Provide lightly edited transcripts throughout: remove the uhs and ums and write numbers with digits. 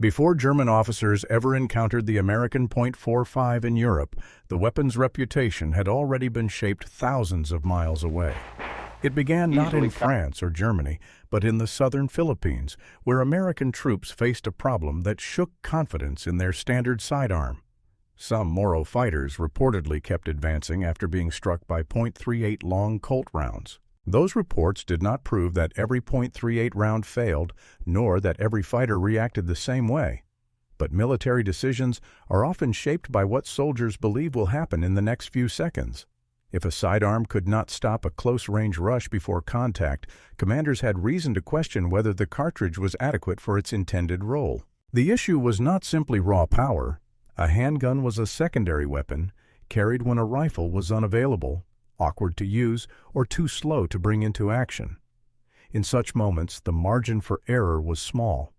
Before German officers ever encountered the American .45 in Europe, the weapon's reputation had already been shaped thousands of miles away. It began not in France or Germany, but in the southern Philippines, where American troops faced a problem that shook confidence in their standard sidearm. Some Moro fighters reportedly kept advancing after being struck by .38 Long Colt rounds. Those reports did not prove that every .38 round failed, nor that every fighter reacted the same way. But military decisions are often shaped by what soldiers believe will happen in the next few seconds. If a sidearm could not stop a close-range rush before contact, commanders had reason to question whether the cartridge was adequate for its intended role. The issue was not simply raw power. A handgun was a secondary weapon, carried when a rifle was unavailable, awkward to use, or too slow to bring into action. In such moments, the margin for error was small.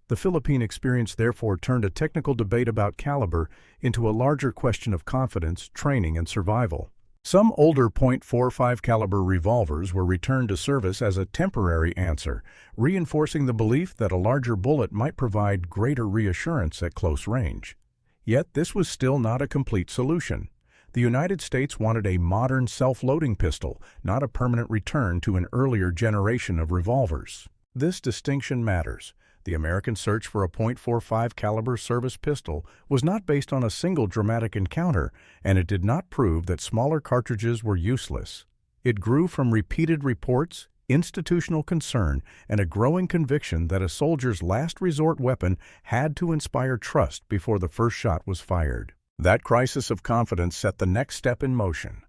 The Philippine experience therefore turned a technical debate about caliber into a larger question of confidence, training, and survival. Some older .45 caliber revolvers were returned to service as a temporary answer, reinforcing the belief that a larger bullet might provide greater reassurance at close range. Yet this was still not a complete solution. The United States wanted a modern self-loading pistol, not a permanent return to an earlier generation of revolvers. This distinction matters. The American search for a .45 caliber service pistol was not based on a single dramatic encounter, and it did not prove that smaller cartridges were useless. It grew from repeated reports, institutional concern, and a growing conviction that a soldier's last resort weapon had to inspire trust before the first shot was fired. That crisis of confidence set the next step in motion.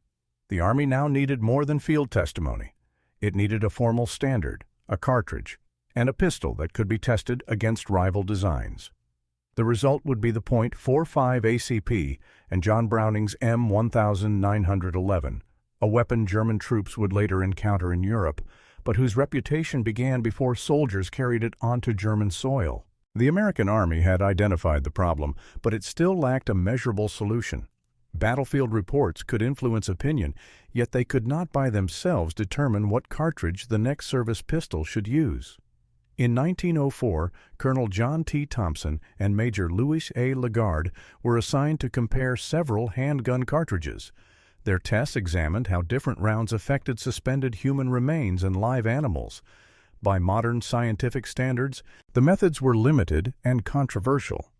The Army now needed more than field testimony. It needed a formal standard, a cartridge, and a pistol that could be tested against rival designs. The result would be the .45 ACP and John Browning's M1911, a weapon German troops would later encounter in Europe, but whose reputation began before soldiers carried it onto German soil. The American Army had identified the problem, but it still lacked a measurable solution. Battlefield reports could influence opinion, yet they could not by themselves determine what cartridge the next service pistol should use. In 1904, Colonel John T. Thompson and Major Louis A. Lagarde were assigned to compare several handgun cartridges. Their tests examined how different rounds affected suspended human remains and live animals. By modern scientific standards, the methods were limited and controversial.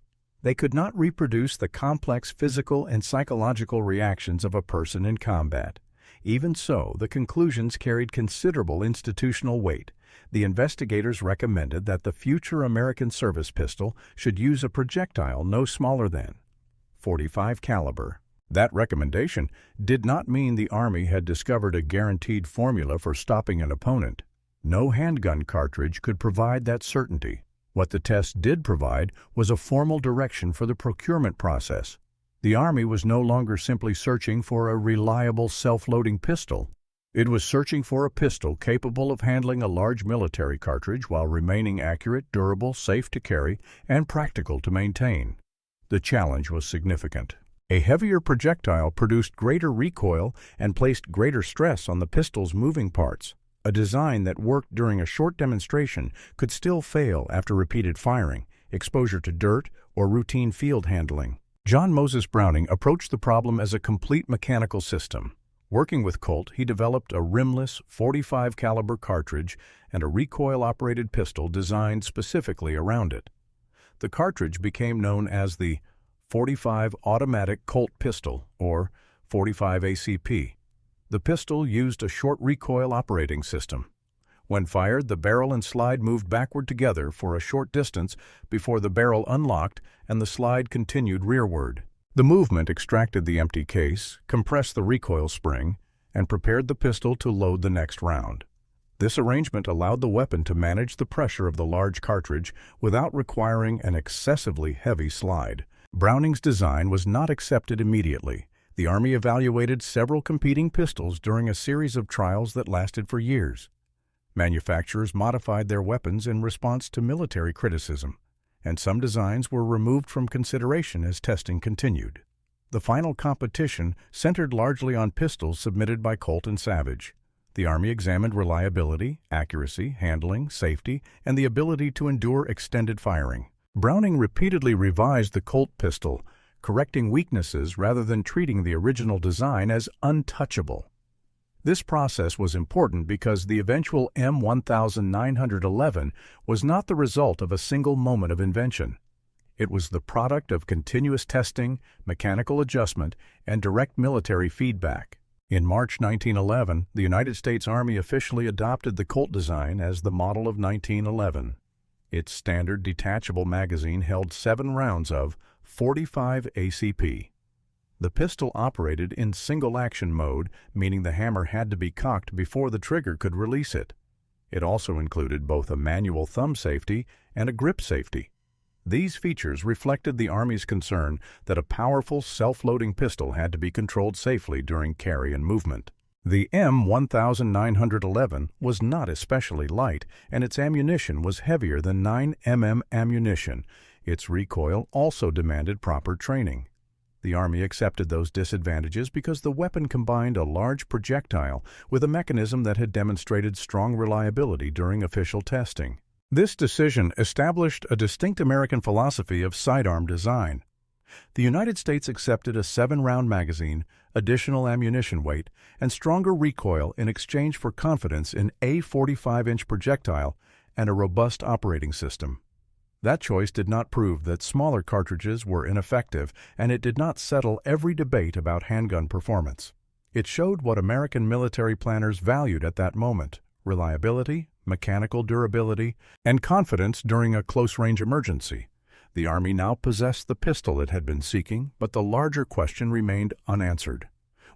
They could not reproduce the complex physical and psychological reactions of a person in combat. Even so, the conclusions carried considerable institutional weight. The investigators recommended that the future American service pistol should use a projectile no smaller than .45 caliber. That recommendation did not mean the Army had discovered a guaranteed formula for stopping an opponent. No handgun cartridge could provide that certainty. What the test did provide was a formal direction for the procurement process. The Army was no longer simply searching for a reliable self-loading pistol. It was searching for a pistol capable of handling a large military cartridge while remaining accurate, durable, safe to carry, and practical to maintain. The challenge was significant. A heavier projectile produced greater recoil and placed greater stress on the pistol's moving parts. A design that worked during a short demonstration could still fail after repeated firing, exposure to dirt, or routine field handling. John Moses Browning approached the problem as a complete mechanical system. Working with Colt, he developed a rimless .45 caliber cartridge and a recoil-operated pistol designed specifically around it. The cartridge became known as the .45 Automatic Colt Pistol, or .45 ACP. The pistol used a short recoil operating system. When fired, the barrel and slide moved backward together for a short distance before the barrel unlocked and the slide continued rearward. The movement extracted the empty case, compressed the recoil spring, and prepared the pistol to load the next round. This arrangement allowed the weapon to manage the pressure of the large cartridge without requiring an excessively heavy slide. Browning's design was not accepted immediately. The Army evaluated several competing pistols during a series of trials that lasted for years. Manufacturers modified their weapons in response to military criticism, and some designs were removed from consideration as testing continued. The final competition centered largely on pistols submitted by Colt and Savage. The Army examined reliability, accuracy, handling, safety, and the ability to endure extended firing. Browning repeatedly revised the Colt pistol, correcting weaknesses rather than treating the original design as untouchable. This process was important because the eventual M1911 was not the result of a single moment of invention. It was the product of continuous testing, mechanical adjustment, and direct military feedback. In March 1911, the United States Army officially adopted the Colt design as the model of 1911. Its standard detachable magazine held 7 rounds of .45 ACP. The pistol operated in single-action mode, meaning the hammer had to be cocked before the trigger could release it. It also included both a manual thumb safety and a grip safety. These features reflected the Army's concern that a powerful self-loading pistol had to be controlled safely during carry and movement. The M1911 was not especially light, and its ammunition was heavier than 9mm ammunition. Its recoil also demanded proper training. The Army accepted those disadvantages because the weapon combined a large projectile with a mechanism that had demonstrated strong reliability during official testing. This decision established a distinct American philosophy of sidearm design. The United States accepted a 7-round magazine, additional ammunition weight, and stronger recoil in exchange for confidence in a 45-inch projectile and a robust operating system. That choice did not prove that smaller cartridges were ineffective, and it did not settle every debate about handgun performance. It showed what American military planners valued at that moment: reliability, mechanical durability, and confidence during a close-range emergency. The Army now possessed the pistol it had been seeking, but the larger question remained unanswered.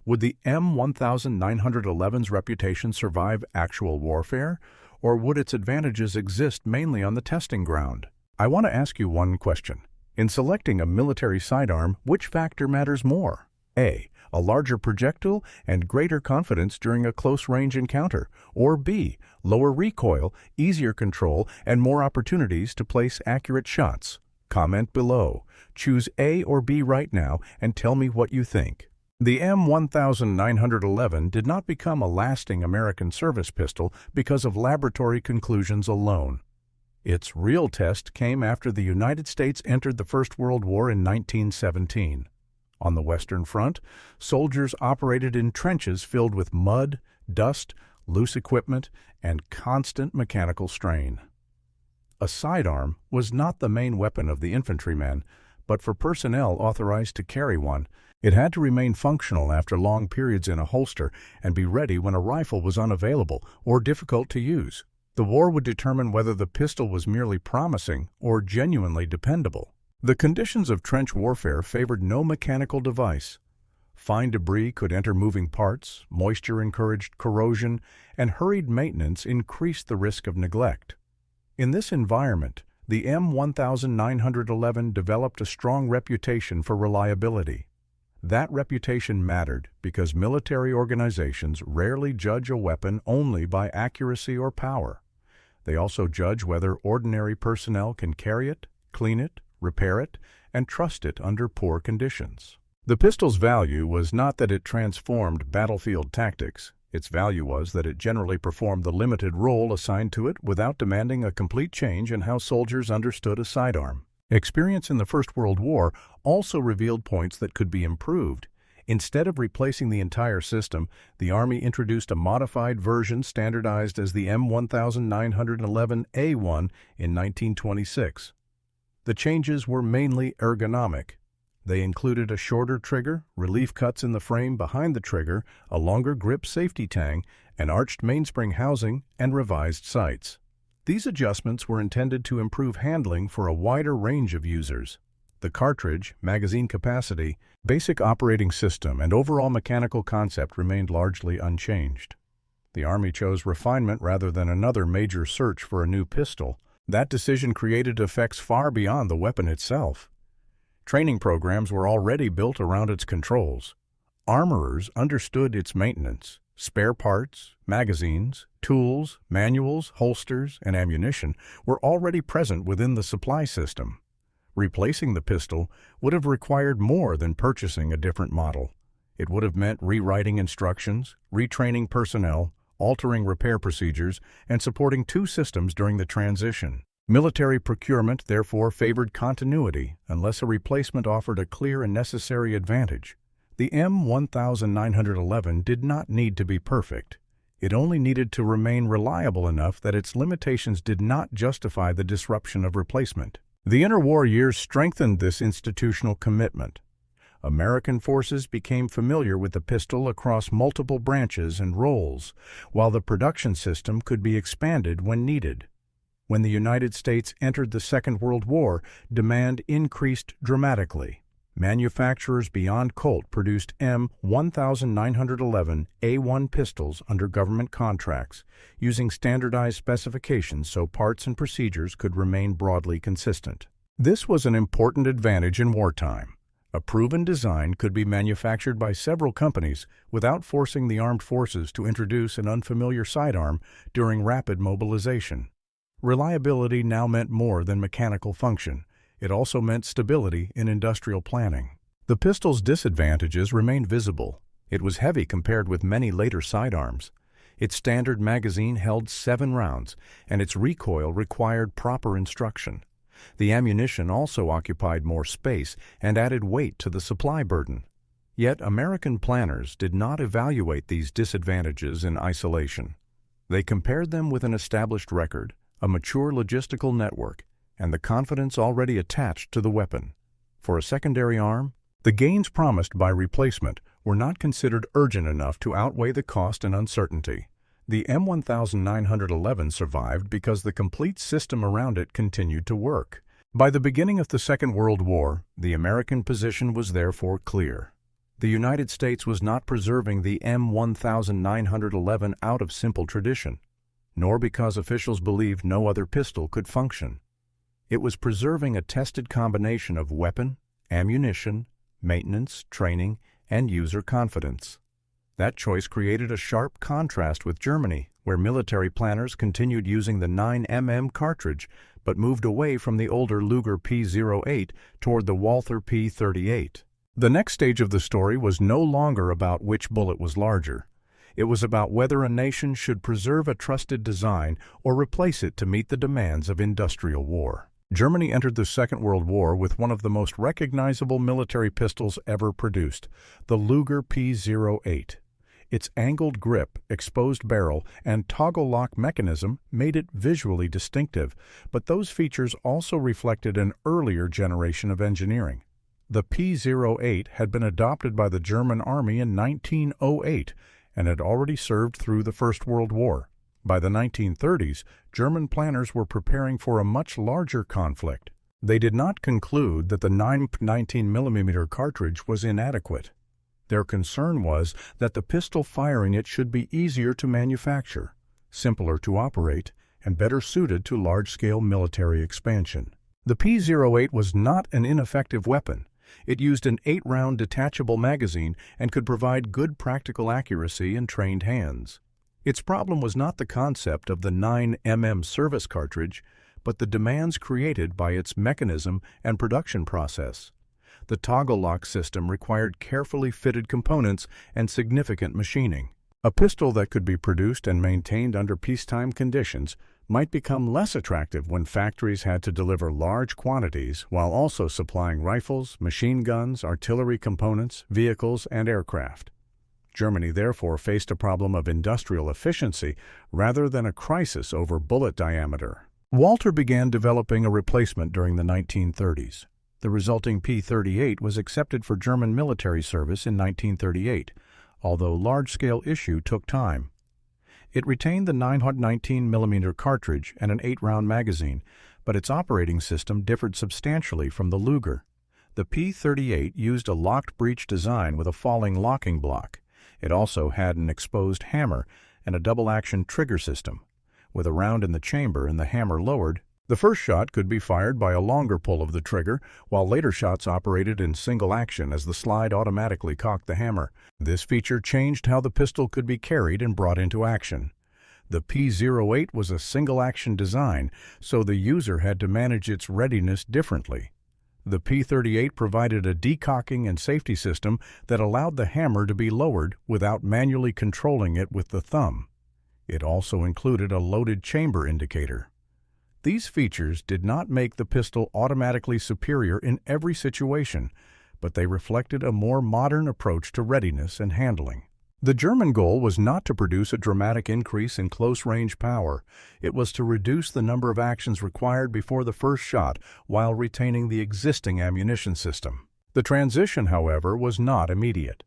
Would the M1911's reputation survive actual warfare, or would its advantages exist mainly on the testing ground? I want to ask you one question. In selecting a military sidearm, which factor matters more? A larger projectile and greater confidence during a close-range encounter, or B, lower recoil, easier control, and more opportunities to place accurate shots? Comment below. Choose A or B right now and tell me what you think. The M1911 did not become a lasting American service pistol because of laboratory conclusions alone. Its real test came after the United States entered the First World War in 1917. On the Western Front, soldiers operated in trenches filled with mud, dust, loose equipment, and constant mechanical strain. A sidearm was not the main weapon of the infantryman, but for personnel authorized to carry one, it had to remain functional after long periods in a holster and be ready when a rifle was unavailable or difficult to use. The war would determine whether the pistol was merely promising or genuinely dependable. The conditions of trench warfare favored no mechanical device. Fine debris could enter moving parts, moisture encouraged corrosion, and hurried maintenance increased the risk of neglect. In this environment, the M1911 developed a strong reputation for reliability. That reputation mattered because military organizations rarely judge a weapon only by accuracy or power. They also judge whether ordinary personnel can carry it, clean it, repair it, and trust it under poor conditions. The pistol's value was not that it transformed battlefield tactics. Its value was that it generally performed the limited role assigned to it without demanding a complete change in how soldiers understood a sidearm. Experience in the First World War also revealed points that could be improved. Instead of replacing the entire system, the Army introduced a modified version standardized as the M1911A1 in 1926. The changes were mainly ergonomic. They included a shorter trigger, relief cuts in the frame behind the trigger, a longer grip safety tang, an arched mainspring housing, and revised sights. These adjustments were intended to improve handling for a wider range of users. The cartridge, magazine capacity, basic operating system, and overall mechanical concept remained largely unchanged. The Army chose refinement rather than another major search for a new pistol. That decision created effects far beyond the weapon itself. Training programs were already built around its controls. Armorers understood its maintenance. Spare parts, magazines, tools, manuals, holsters, and ammunition were already present within the supply system. Replacing the pistol would have required more than purchasing a different model. It would have meant rewriting instructions, retraining personnel, altering repair procedures, and supporting two systems during the transition. Military procurement therefore favored continuity unless a replacement offered a clear and necessary advantage. The M1911 did not need to be perfect. It only needed to remain reliable enough that its limitations did not justify the disruption of replacement. The interwar years strengthened this institutional commitment. American forces became familiar with the pistol across multiple branches and roles, while the production system could be expanded when needed. When the United States entered the Second World War, demand increased dramatically. Manufacturers beyond Colt produced M1911 A1 pistols under government contracts, using standardized specifications so parts and procedures could remain broadly consistent. This was an important advantage in wartime. A proven design could be manufactured by several companies without forcing the armed forces to introduce an unfamiliar sidearm during rapid mobilization. Reliability now meant more than mechanical function. It also meant stability in industrial planning. The pistol's disadvantages remained visible. It was heavy compared with many later sidearms. Its standard magazine held 7 rounds, and its recoil required proper instruction. The ammunition also occupied more space and added weight to the supply burden. Yet American planners did not evaluate these disadvantages in isolation. They compared them with an established record, a mature logistical network, and the confidence already attached to the weapon. For a secondary arm, the gains promised by replacement were not considered urgent enough to outweigh the cost and uncertainty. The M1911 survived because the complete system around it continued to work. By the beginning of the Second World War, the American position was therefore clear. The United States was not preserving the M1911 out of simple tradition, nor because officials believed no other pistol could function. It was preserving a tested combination of weapon, ammunition, maintenance, training, and user confidence. That choice created a sharp contrast with Germany, where military planners continued using the 9mm cartridge but moved away from the older Luger P08 toward the Walther P38. The next stage of the story was no longer about which bullet was larger. It was about whether a nation should preserve a trusted design or replace it to meet the demands of industrial war. Germany entered the Second World War with one of the most recognizable military pistols ever produced, the Luger P08. Its angled grip, exposed barrel, and toggle lock mechanism made it visually distinctive, but those features also reflected an earlier generation of engineering. The P08 had been adopted by the German Army in 1908 and had already served through the First World War. By the 1930s, German planners were preparing for a much larger conflict. They did not conclude that the 19mm cartridge was inadequate. Their concern was that the pistol firing it should be easier to manufacture, simpler to operate, and better suited to large-scale military expansion. The P08 was not an ineffective weapon. It used an 8-round detachable magazine and could provide good practical accuracy in trained hands. Its problem was not the concept of the 9mm service cartridge, but the demands created by its mechanism and production process. The toggle lock system required carefully fitted components and significant machining. A pistol that could be produced and maintained under peacetime conditions might become less attractive when factories had to deliver large quantities while also supplying rifles, machine guns, artillery components, vehicles, and aircraft. Germany therefore faced a problem of industrial efficiency rather than a crisis over bullet diameter. Walther began developing a replacement during the 1930s. The resulting P38 was accepted for German military service in 1938, although large-scale issue took time. It retained the 919mm cartridge and an 8-round magazine, but its operating system differed substantially from the Luger. The P38 used a locked breech design with a falling locking block. It also had an exposed hammer and a double-action trigger system. With a round in the chamber and the hammer lowered, the first shot could be fired by a longer pull of the trigger, while later shots operated in single action as the slide automatically cocked the hammer. This feature changed how the pistol could be carried and brought into action. The P08 was a single-action design, so the user had to manage its readiness differently. The P38 provided a decocking and safety system that allowed the hammer to be lowered without manually controlling it with the thumb. It also included a loaded chamber indicator. These features did not make the pistol automatically superior in every situation, but they reflected a more modern approach to readiness and handling. The German goal was not to produce a dramatic increase in close-range power. It was to reduce the number of actions required before the first shot while retaining the existing ammunition system. The transition, however, was not immediate.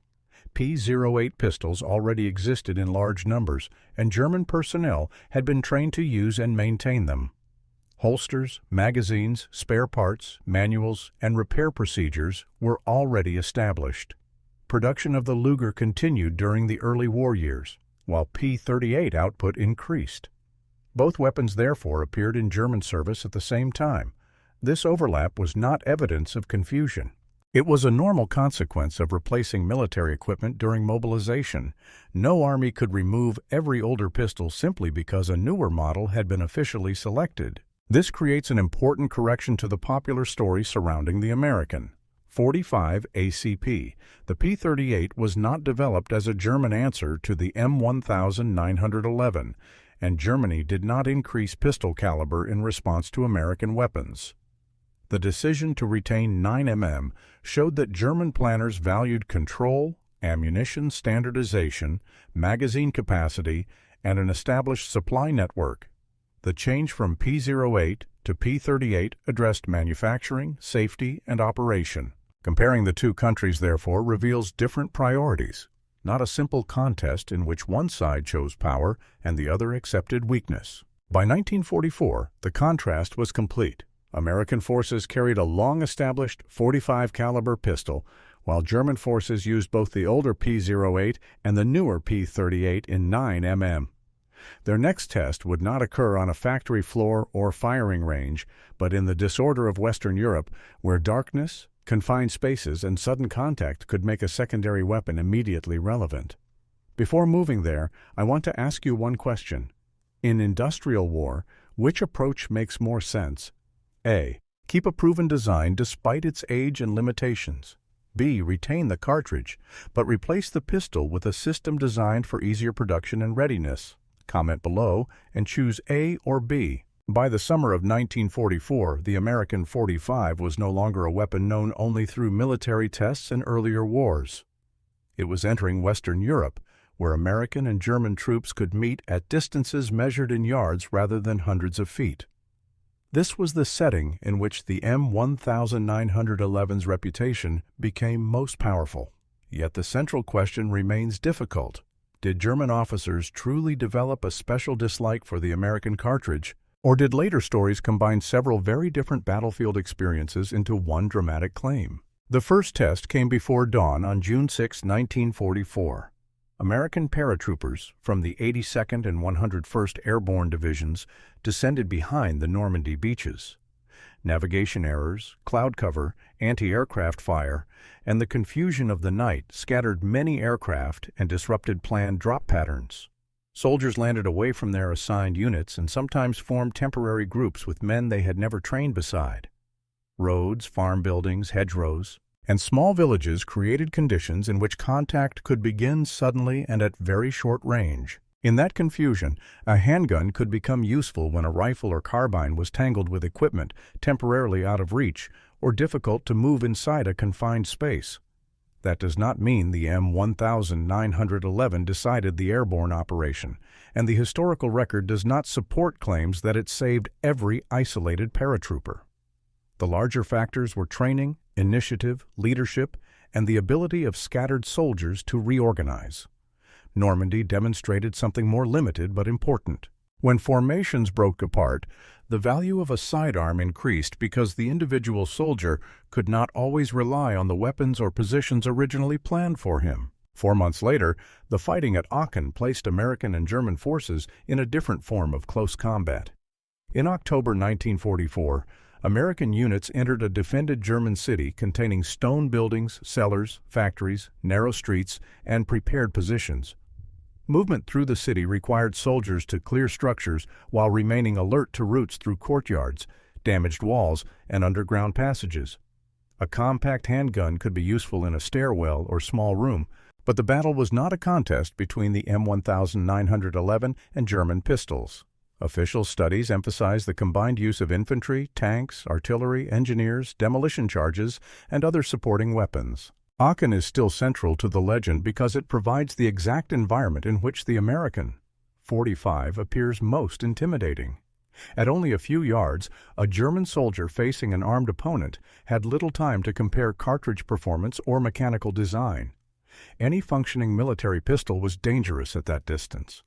P-08 pistols already existed in large numbers, and German personnel had been trained to use and maintain them. Holsters, magazines, spare parts, manuals, and repair procedures were already established. Production of the Luger continued during the early war years, while P-38 output increased. Both weapons therefore appeared in German service at the same time. This overlap was not evidence of confusion. It was a normal consequence of replacing military equipment during mobilization. No army could remove every older pistol simply because a newer model had been officially selected. This creates an important correction to the popular story surrounding the American. 45 ACP. The P-38 was not developed as a German answer to the M1911, and Germany did not increase pistol caliber in response to American weapons. The decision to retain 9mm showed that German planners valued control, ammunition standardization, magazine capacity, and an established supply network. The change from P-08 to P-38 addressed manufacturing, safety, and operation. Comparing the two countries, therefore, reveals different priorities, not a simple contest in which one side chose power and the other accepted weakness. By 1944, the contrast was complete. American forces carried a long-established .45 caliber pistol, while German forces used both the older P-08 and the newer P-38 in 9mm. Their next test would not occur on a factory floor or firing range, but in the disorder of Western Europe, where darkness, confined spaces, and sudden contact could make a secondary weapon immediately relevant. Before moving there, I want to ask you one question. In industrial war, which approach makes more sense? A. Keep a proven design despite its age and limitations. B. Retain the cartridge, but replace the pistol with a system designed for easier production and readiness. Comment below and choose A or B. By the summer of 1944, the American .45 was no longer a weapon known only through military tests and earlier wars. It was entering Western Europe, where American and German troops could meet at distances measured in yards rather than hundreds of feet. This was the setting in which the M1911's reputation became most powerful. Yet the central question remains difficult. Did German officers truly develop a special dislike for the American cartridge, or did later stories combine several very different battlefield experiences into one dramatic claim? The first test came before dawn on June 6, 1944. American paratroopers from the 82nd and 101st Airborne Divisions descended behind the Normandy beaches. Navigation errors, cloud cover, anti-aircraft fire, and the confusion of the night scattered many aircraft and disrupted planned drop patterns. Soldiers landed away from their assigned units and sometimes formed temporary groups with men they had never trained beside. Roads, farm buildings, hedgerows, and small villages created conditions in which contact could begin suddenly and at very short range. In that confusion, a handgun could become useful when a rifle or carbine was tangled with equipment temporarily out of reach or difficult to move inside a confined space. That does not mean the M1911 decided the airborne operation, and the historical record does not support claims that it saved every isolated paratrooper. The larger factors were training, initiative, leadership, and the ability of scattered soldiers to reorganize. Normandy demonstrated something more limited but important. When formations broke apart, the value of a sidearm increased because the individual soldier could not always rely on the weapons or positions originally planned for him. 4 months later, the fighting at Aachen placed American and German forces in a different form of close combat. In October 1944, American units entered a defended German city containing stone buildings, cellars, factories, narrow streets, and prepared positions. Movement through the city required soldiers to clear structures while remaining alert to routes through courtyards, damaged walls, and underground passages. A compact handgun could be useful in a stairwell or small room, but the battle was not a contest between the M1911 and German pistols. Official studies emphasize the combined use of infantry, tanks, artillery, engineers, demolition charges, and other supporting weapons. Aachen is still central to the legend because it provides the exact environment in which the American .45 appears most intimidating. At only a few yards, a German soldier facing an armed opponent had little time to compare cartridge performance or mechanical design. Any functioning military pistol was dangerous at that distance.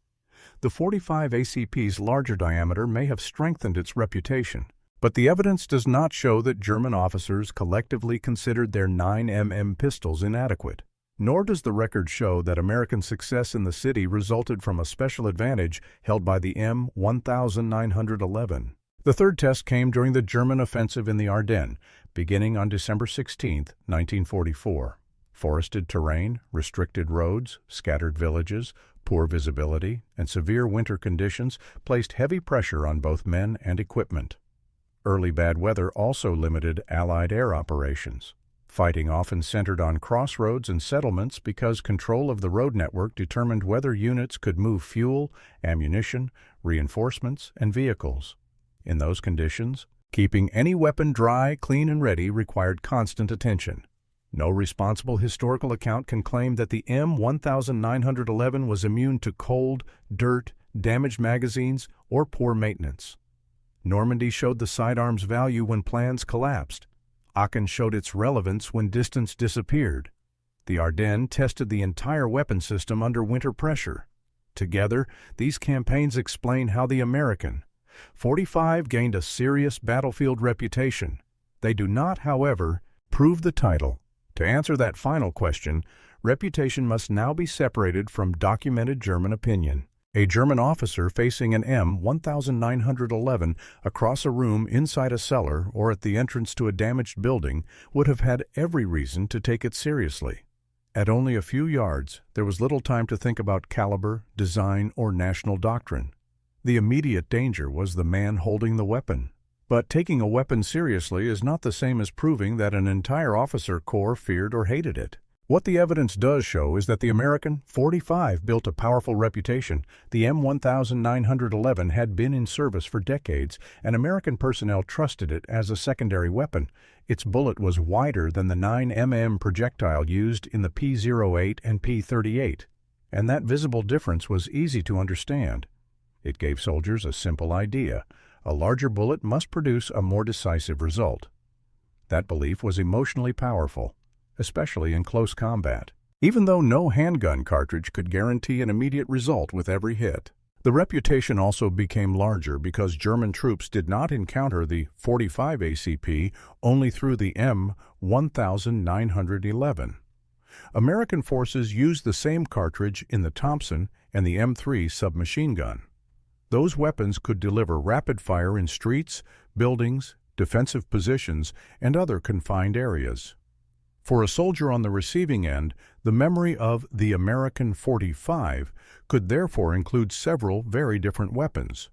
The .45 ACP's larger diameter may have strengthened its reputation, but the evidence does not show that German officers collectively considered their 9mm pistols inadequate. Nor does the record show that American success in the city resulted from a special advantage held by the M1911. The third test came during the German offensive in the Ardennes, beginning on December 16, 1944. Forested terrain, restricted roads, scattered villages, poor visibility, and severe winter conditions placed heavy pressure on both men and equipment. Early bad weather also limited Allied air operations. Fighting often centered on crossroads and settlements because control of the road network determined whether units could move fuel, ammunition, reinforcements, and vehicles. In those conditions, keeping any weapon dry, clean, and ready required constant attention. No responsible historical account can claim that the M1911 was immune to cold, dirt, damaged magazines, or poor maintenance. Normandy showed the sidearm's value when plans collapsed. Aachen showed its relevance when distance disappeared. The Ardennes tested the entire weapon system under winter pressure. Together, these campaigns explain how the American .45 gained a serious battlefield reputation. They do not, however, prove the title. To answer that final question, reputation must now be separated from documented German opinion. A German officer facing an M1911 across a room inside a cellar or at the entrance to a damaged building would have had every reason to take it seriously. At only a few yards, there was little time to think about caliber, design, or national doctrine. The immediate danger was the man holding the weapon. But taking a weapon seriously is not the same as proving that an entire officer corps feared or hated it. What the evidence does show is that the American .45 built a powerful reputation. The M1911 had been in service for decades, and American personnel trusted it as a secondary weapon. Its bullet was wider than the 9mm projectile used in the P-08 and P-38, and that visible difference was easy to understand. It gave soldiers a simple idea. A larger bullet must produce a more decisive result. That belief was emotionally powerful, especially in close combat. Even though no handgun cartridge could guarantee an immediate result with every hit. The reputation also became larger because German troops did not encounter the .45 ACP only through the M1911. American forces used the same cartridge in the Thompson and the M3 submachine gun. Those weapons could deliver rapid fire in streets, buildings, defensive positions, and other confined areas. For a soldier on the receiving end, the memory of the American .45 could therefore include several very different weapons.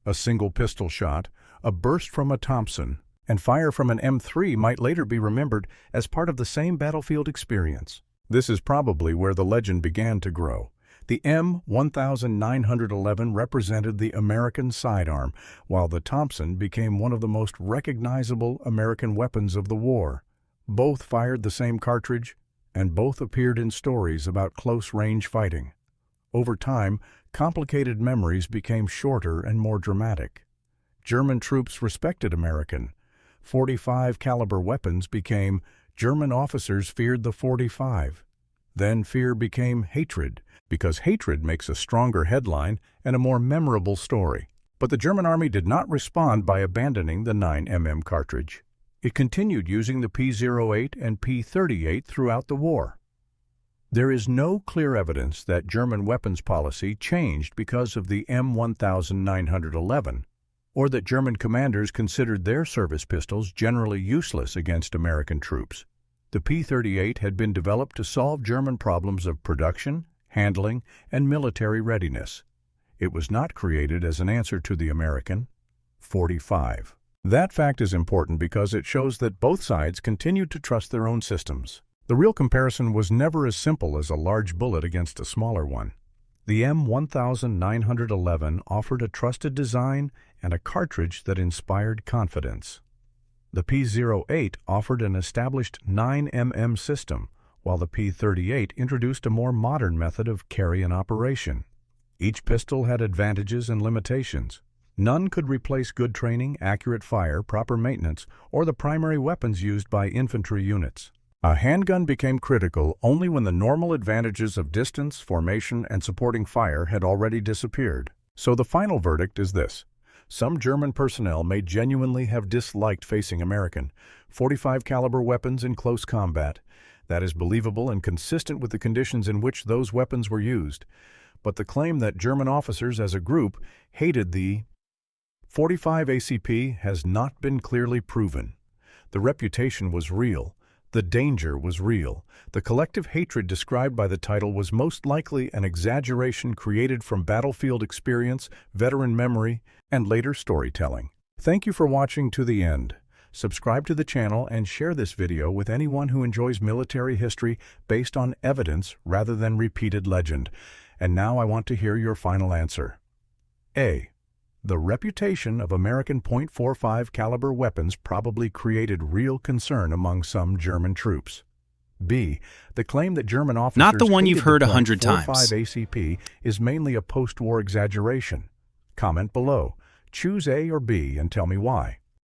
A single pistol shot, a burst from a Thompson, and fire from an M3 might later be remembered as part of the same battlefield experience. This is probably where the legend began to grow. The M1911 represented the American sidearm, while the Thompson became one of the most recognizable American weapons of the war. Both fired the same cartridge, and both appeared in stories about close-range fighting. Over time, complicated memories became shorter and more dramatic. German troops respected American .45 caliber weapons became German officers feared the .45. Then fear became hatred, because hatred makes a stronger headline and a more memorable story. But the German army did not respond by abandoning the 9mm cartridge. It continued using the P-08 and P-38 throughout the war. There is no clear evidence that German weapons policy changed because of the M1911, or that German commanders considered their service pistols generally useless against American troops. The P-38 had been developed to solve German problems of production, handling, and military readiness. It was not created as an answer to the American .45. That fact is important because it shows that both sides continued to trust their own systems. The real comparison was never as simple as a large bullet against a smaller one. The M1911 offered a trusted design and a cartridge that inspired confidence. The P08 offered an established 9mm system, while the P38 introduced a more modern method of carry and operation. Each pistol had advantages and limitations. None could replace good training, accurate fire, proper maintenance, or the primary weapons used by infantry units. A handgun became critical only when the normal advantages of distance, formation, and supporting fire had already disappeared. So the final verdict is this. Some German personnel may genuinely have disliked facing American .45 caliber weapons in close combat. That is believable and consistent with the conditions in which those weapons were used. But the claim that German officers as a group hated the .45 ACP has not been clearly proven. The reputation was real. The danger was real. The collective hatred described by the title was most likely an exaggeration created from battlefield experience, veteran memory, and later storytelling. Thank you for watching to the end. Subscribe to the channel and share this video with anyone who enjoys military history based on evidence rather than repeated legend. And now I want to hear your final answer. A. The reputation of American .45 caliber weapons probably created real concern among some German troops. B. The claim that German officers Not the one you've hated heard the 100 .45 times. ACP is mainly a post-war exaggeration. Comment below. Choose A or B and tell me why.